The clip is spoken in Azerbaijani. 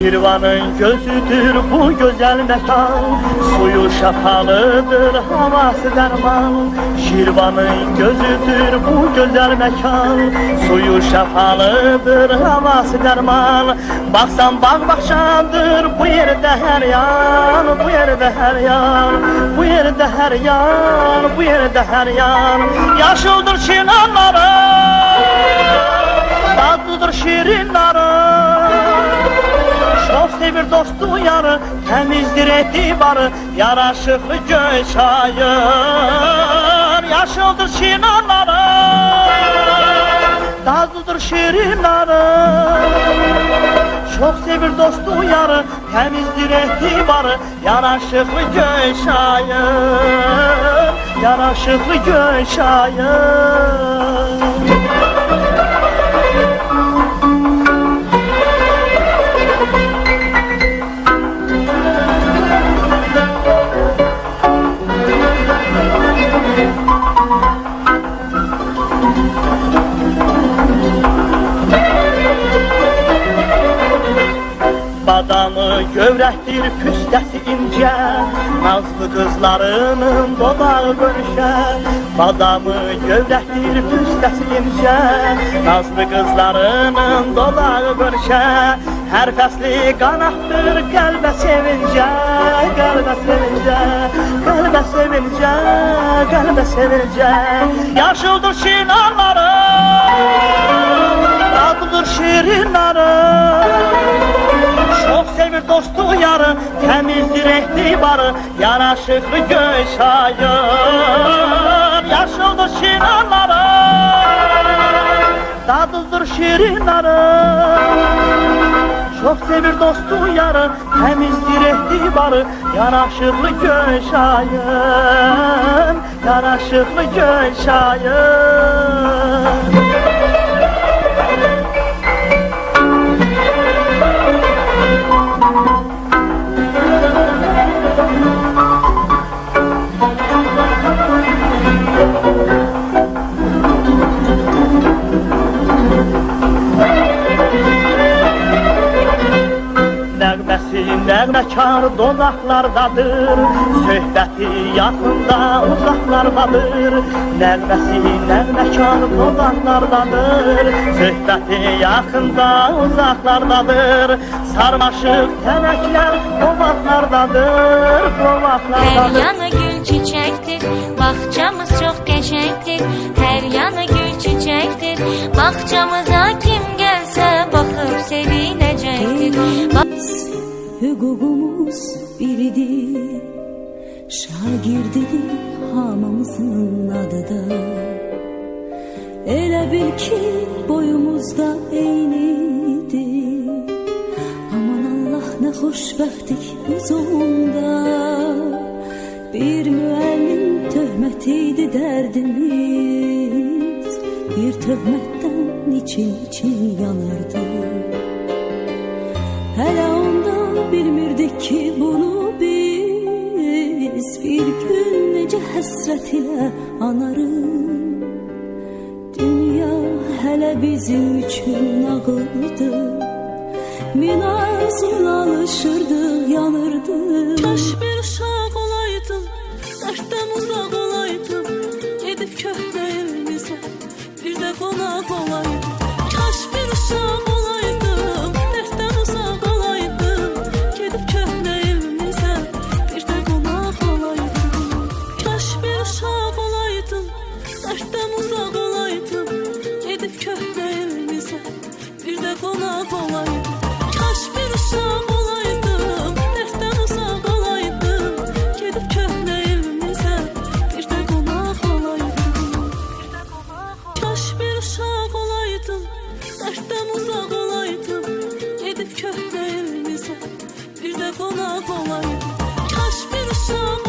Şirvanın gözüdür bu güzel mekan, suyu şafalıdır, havası derman. Şirvanın gözüdür bu güzel mekan, suyu şafalıdır, havası derman. Baksan bağ bahçadır bu yerde her yan, bu yerde her yan, bu yerde her yan, bu yerde her yan. Yaşıldır çınarları, tatlıdır şirinleri. Çok sevir dostu yarı, temizdir etibarı, yaraşıklı Göyçayır. Yaşıldır çınarları, tatlıdır şirinleri. Çok sevir dostu yarı, temizdir etibarı, yaraşıklı Göyçayır. Yaraşıklı Göyçayır. Badamı gövrəkdir, püstəsi incə, nazlı qızlarının dodağı görüşə. Badamı gövrəkdir, püstəsi incə, nazlı qızlarının dodağı görüşə. Hər fəsli qanatdır qəlbə sevincə, qəlbə sevincə, qəlbə sevincə, qəlbə sevincə. Yaşıldır çınarları, tatlıdır şirinləri. Çok sevir dostu yarı, temizdir etibarı, yaraşıklı Göyçayır. Yaşıldır çınarları, tatlıdır şirinleri. Çok sevir dostu yarı, temizdir etibarı, yaraşıklı Göyçayır. Yaraşıklı Göyçayır. Nəğməkar dodaqlardadır, söhbəti yaxında uzaqlardadır. Nəğməsi nəğməkar dodaqlardadır, söhbəti yaxında uzaqlardadır. Sarmaşıq tənəklər qovaqlardadır, qovaqlardadır. Hər yanı gül çiçəkdir, bağçamız çox qəşəngdir. Hər yanı gül çiçəkdir, bağçamıza kim gəlsə baxıb sevinəcəkdir. Hüququmuz biridir, şagirdidir hamımızın adıda. Elə bil ki boyumuzda eynidir, aman Allah nə xoşbəxtlik biz onda. Bir müəllim töhmətiydi dərdimiz, bir töhmətdən için yanırdı. Hələ onda bilmirdik ki bunu biz, bir gün necə həsrət ilə anarıq. Dünya hələ bizim üçün nağıldı, min arzuyla alışırdıq, yanırdıq. Kaş bir uşaq olaydım, dərddən uzaq olaydım, gedib köhnə evimizə bir də qonaq olaydım. Kaş bir uşaq olaydım, dərddən uzaq olaydım, gedib köhnə evimizə bir də qonaq olaydım. Kaş bir uşaq olaydım, dərddən uzaq olaydım, gedib köhnə evimizə bir də qonaq olaydım. Kaş bir uşaq olaydım, dərddən uzaq olaydım, gedib köhnə evimizə bir də qonaq olaydım. Kaş bir uşaq olaydım, dərddən uzaq olaydım, gedib köhnə evimizə bir də qonaq olaydım. Kaş bir uşaq